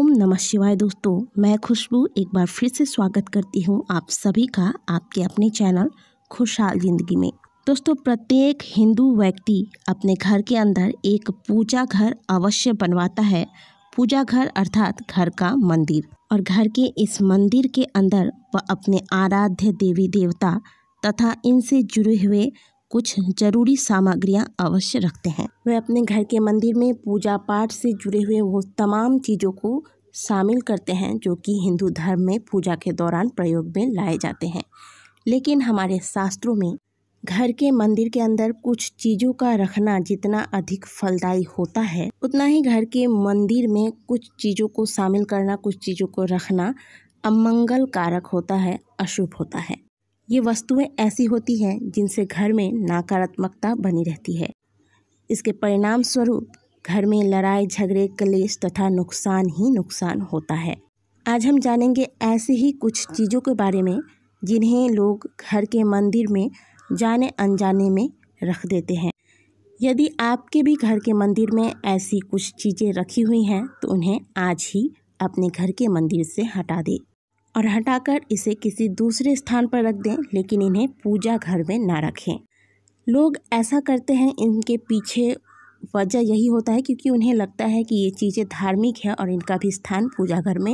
ओम नमः शिवाय। दोस्तों, मैं खुशबू एक बार फिर से स्वागत करती हूँ आप सभी का आपके अपने चैनल खुशहाल जिंदगी में। दोस्तों, प्रत्येक हिंदू व्यक्ति अपने घर के अंदर एक पूजा घर अवश्य बनवाता है। पूजा घर अर्थात घर का मंदिर, और घर के इस मंदिर के अंदर वह अपने आराध्य देवी देवता तथा इनसे जुड़े हुए कुछ जरूरी सामग्रियां अवश्य रखते हैं। वे अपने घर के मंदिर में पूजा पाठ से जुड़े हुए वो तमाम चीज़ों को शामिल करते हैं जो कि हिंदू धर्म में पूजा के दौरान प्रयोग में लाए जाते हैं। लेकिन हमारे शास्त्रों में घर के मंदिर के अंदर कुछ चीज़ों का रखना जितना अधिक फलदायी होता है, उतना ही घर के मंदिर में कुछ चीज़ों को शामिल करना, कुछ चीज़ों को रखना अमंगल कारक होता है, अशुभ होता है। ये वस्तुएं ऐसी होती हैं जिनसे घर में नकारात्मकता बनी रहती है। इसके परिणाम स्वरूप घर में लड़ाई झगड़े कलेश तथा नुकसान ही नुकसान होता है। आज हम जानेंगे ऐसे ही कुछ चीज़ों के बारे में जिन्हें लोग घर के मंदिर में जाने अनजाने में रख देते हैं। यदि आपके भी घर के मंदिर में ऐसी कुछ चीज़ें रखी हुई हैं तो उन्हें आज ही अपने घर के मंदिर से हटा दें और हटाकर इसे किसी दूसरे स्थान पर रख दें, लेकिन इन्हें पूजा घर में ना रखें। लोग ऐसा करते हैं, इनके पीछे वजह यही होता है क्योंकि उन्हें लगता है कि ये चीज़ें धार्मिक है और इनका भी स्थान पूजा घर में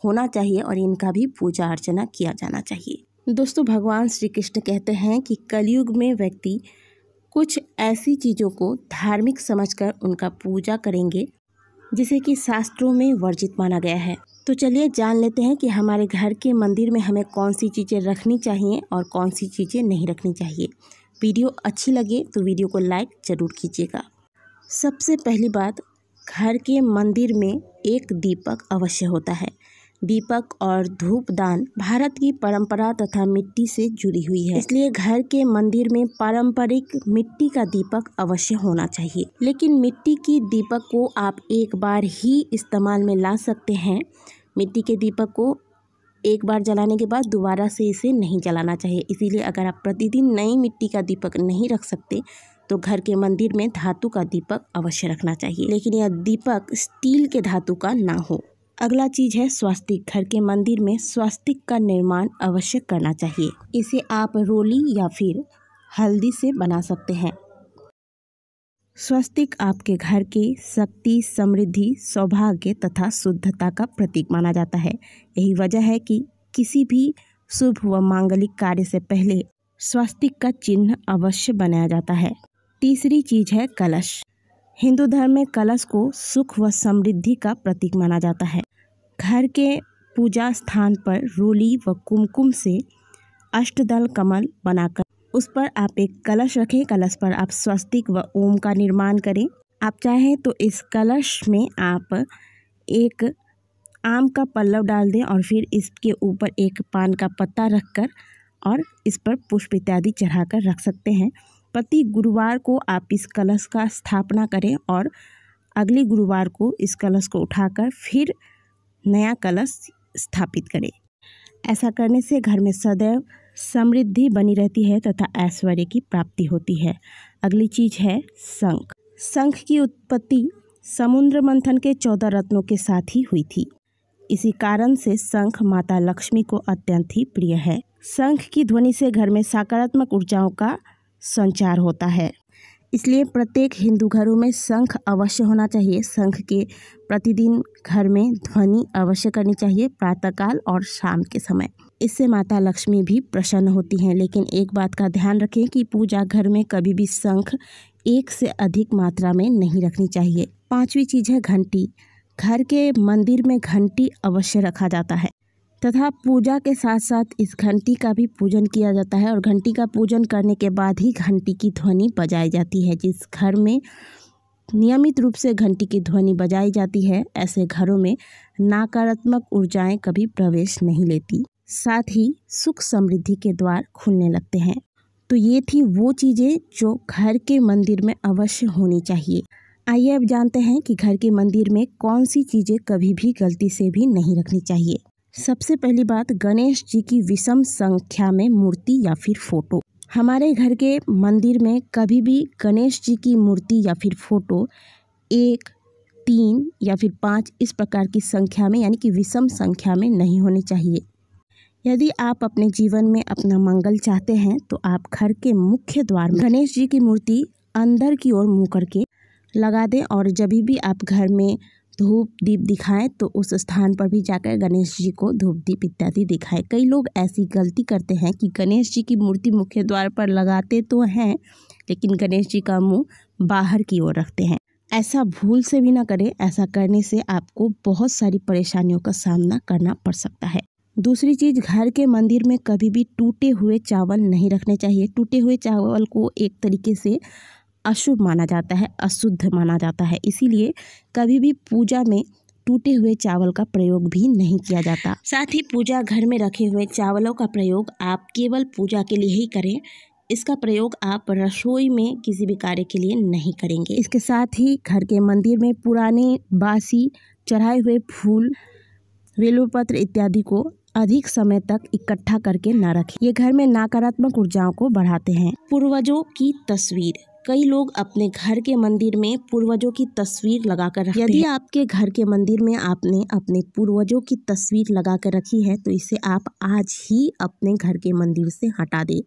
होना चाहिए और इनका भी पूजा अर्चना किया जाना चाहिए। दोस्तों, भगवान श्री कृष्ण कहते हैं कि कलयुग में व्यक्ति कुछ ऐसी चीज़ों को धार्मिक समझकर उनका पूजा करेंगे जिसे कि शास्त्रों में वर्जित माना गया है। तो चलिए जान लेते हैं कि हमारे घर के मंदिर में हमें कौन सी चीज़ें रखनी चाहिए और कौन सी चीज़ें नहीं रखनी चाहिए। वीडियो अच्छी लगे तो वीडियो को लाइक ज़रूर कीजिएगा। सबसे पहली बात, घर के मंदिर में एक दीपक अवश्य होता है। दीपक और धूपदान भारत की परंपरा तथा मिट्टी से जुड़ी हुई है, इसलिए घर के मंदिर में पारंपरिक मिट्टी का दीपक अवश्य होना चाहिए। लेकिन मिट्टी की दीपक को आप एक बार ही इस्तेमाल में ला सकते हैं। मिट्टी के दीपक को एक बार जलाने के बाद दोबारा से इसे नहीं जलाना चाहिए। इसीलिए अगर आप प्रतिदिन नई मिट्टी का दीपक नहीं रख सकते तो घर के मंदिर में धातु का दीपक अवश्य रखना चाहिए, लेकिन यह दीपक स्टील के धातु का ना हो। अगला चीज़ है स्वास्तिक। घर के मंदिर में स्वास्तिक का निर्माण अवश्य करना चाहिए। इसे आप रोली या फिर हल्दी से बना सकते हैं। स्वास्तिक आपके घर के शक्ति, समृद्धि, सौभाग्य तथा शुद्धता का प्रतीक माना जाता है। यही वजह है कि किसी भी शुभ व मांगलिक कार्य से पहले स्वास्तिक का चिन्ह अवश्य बनाया जाता है। तीसरी चीज़ है कलश। हिंदू धर्म में कलश को सुख व समृद्धि का प्रतीक माना जाता है। घर के पूजा स्थान पर रोली व कुमकुम से अष्टदल कमल बनाकर उस पर आप एक कलश रखें। कलश पर आप स्वस्तिक व ओम का निर्माण करें। आप चाहें तो इस कलश में आप एक आम का पल्लव डाल दें और फिर इसके ऊपर एक पान का पत्ता रखकर और इस पर पुष्प इत्यादि चढ़ाकर रख सकते हैं। प्रति गुरुवार को आप इस कलश का स्थापना करें और अगले गुरुवार को इस कलश को उठाकर फिर नया कलश स्थापित करें। ऐसा करने से घर में सदैव समृद्धि बनी रहती है तथा ऐश्वर्य की प्राप्ति होती है। अगली चीज़ है शंख। शंख की उत्पत्ति समुद्र मंथन के 14 रत्नों के साथ ही हुई थी। इसी कारण से शंख माता लक्ष्मी को अत्यंत ही प्रिय है। शंख की ध्वनि से घर में सकारात्मक ऊर्जाओं का संचार होता है, इसलिए प्रत्येक हिंदू घरों में शंख अवश्य होना चाहिए। शंख के प्रतिदिन घर में ध्वनि अवश्य करनी चाहिए, प्रातःकाल और शाम के समय। इससे माता लक्ष्मी भी प्रसन्न होती हैं। लेकिन एक बात का ध्यान रखें कि पूजा घर में कभी भी शंख एक से अधिक मात्रा में नहीं रखनी चाहिए। पांचवी चीज़ है घंटी। घर के मंदिर में घंटी अवश्य रखा जाता है तथा पूजा के साथ साथ इस घंटी का भी पूजन किया जाता है, और घंटी का पूजन करने के बाद ही घंटी की ध्वनि बजाई जाती है। जिस घर में नियमित रूप से घंटी की ध्वनि बजाई जाती है, ऐसे घरों में नकारात्मक ऊर्जाएं कभी प्रवेश नहीं लेती, साथ ही सुख समृद्धि के द्वार खुलने लगते हैं। तो ये थी वो चीज़ें जो घर के मंदिर में अवश्य होनी चाहिए। आइए अब जानते हैं कि घर के मंदिर में कौन सी चीज़ें कभी भी गलती से भी नहीं रखनी चाहिए। सबसे पहली बात, गणेश जी की विषम संख्या में मूर्ति या फिर फोटो। हमारे घर के मंदिर में कभी भी गणेश जी की मूर्ति या फिर फोटो 1, 3 या फिर 5 इस प्रकार की संख्या में यानी कि विषम संख्या में नहीं होनी चाहिए। यदि आप अपने जीवन में अपना मंगल चाहते हैं तो आप घर के मुख्य द्वार में गणेश जी की मूर्ति अंदर की ओर मुँह करके लगा दें और जब भी आप घर में धूप दीप दिखाएं तो उस स्थान पर भी जाकर गणेश जी को धूप दीप इत्यादि दिखाएं। कई लोग ऐसी गलती करते हैं कि गणेश जी की मूर्ति मुख्य द्वार पर लगाते तो हैं लेकिन गणेश जी का मुंह बाहर की ओर रखते हैं। ऐसा भूल से भी ना करें, ऐसा करने से आपको बहुत सारी परेशानियों का सामना करना पड़ सकता है। दूसरी चीज़, घर के मंदिर में कभी भी टूटे हुए चावल नहीं रखने चाहिए। टूटे हुए चावल को एक तरीके से अशुभ माना जाता है, अशुद्ध माना जाता है, इसीलिए कभी भी पूजा में टूटे हुए चावल का प्रयोग भी नहीं किया जाता। साथ ही पूजा घर में रखे हुए चावलों का प्रयोग आप केवल पूजा के लिए ही करें। इसका प्रयोग आप रसोई में किसी भी कार्य के लिए नहीं करेंगे। इसके साथ ही घर के मंदिर में पुराने बासी चढ़ाए हुए फूल, बेलपत्र इत्यादि को अधिक समय तक इकट्ठा करके न रखें। ये घर में नकारात्मक ऊर्जाओं को बढ़ाते हैं। पूर्वजों की तस्वीर, कई लोग अपने घर के मंदिर में पूर्वजों की तस्वीर लगाकर रखते हैं। यदि आपके घर के मंदिर में आपने अपने पूर्वजों की तस्वीर लगाकर रखी है तो इसे आप आज ही अपने घर के मंदिर से हटा दें,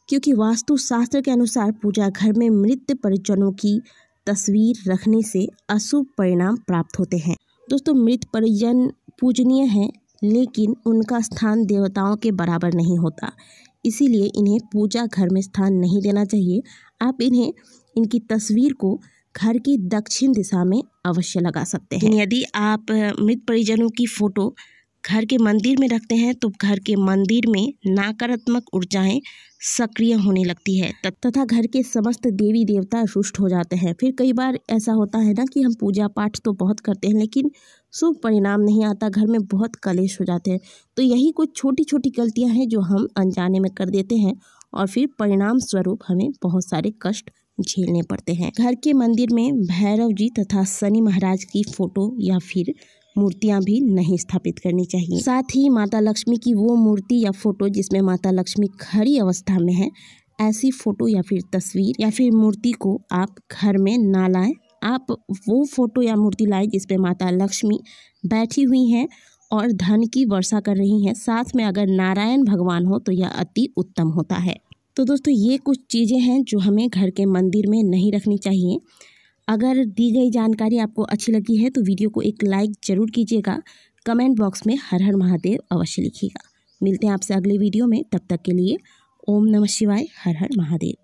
क्योंकि वास्तु शास्त्र के अनुसार पूजा घर में मृत परिजनों की तस्वीर रखने से अशुभ परिणाम प्राप्त होते हैं। दोस्तों, मृत परिजन पूजनीय हैं लेकिन उनका स्थान देवताओं के बराबर नहीं होता, इसीलिए इन्हें पूजा घर में स्थान नहीं देना चाहिए। आप इनकी तस्वीर को घर की दक्षिण दिशा में अवश्य लगा सकते हैं। यदि आप मृत परिजनों की फोटो घर के मंदिर में रखते हैं तो घर के मंदिर में नकारात्मक ऊर्जाएं सक्रिय होने लगती है तथा घर के समस्त देवी देवता रुष्ट हो जाते हैं। फिर कई बार ऐसा होता है ना कि हम पूजा पाठ तो बहुत करते हैं लेकिन शुभ परिणाम नहीं आता, घर में बहुत कलेश हो जाते हैं। तो यही कुछ छोटी छोटी गलतियां हैं जो हम अनजाने में कर देते हैं और फिर परिणाम स्वरूप हमें बहुत सारे कष्ट झेलने पड़ते हैं। घर के मंदिर में भैरव जी तथा शनि महाराज की फोटो या फिर मूर्तियां भी नहीं स्थापित करनी चाहिए। साथ ही माता लक्ष्मी की वो मूर्ति या फोटो जिसमें माता लक्ष्मी खड़ी अवस्था में है, ऐसी फोटो या फिर तस्वीर या फिर मूर्ति को आप घर में ना लाएं। आप वो फोटो या मूर्ति लाएं जिसपे माता लक्ष्मी बैठी हुई हैं और धन की वर्षा कर रही हैं। साथ में अगर नारायण भगवान हो तो यह अति उत्तम होता है। तो दोस्तों, ये कुछ चीज़ें हैं जो हमें घर के मंदिर में नहीं रखनी चाहिए। अगर दी गई जानकारी आपको अच्छी लगी है तो वीडियो को एक लाइक ज़रूर कीजिएगा। कमेंट बॉक्स में हर हर महादेव अवश्य लिखिएगा। मिलते हैं आपसे अगले वीडियो में, तब तक के लिए ओम नमः शिवाय, हर हर महादेव।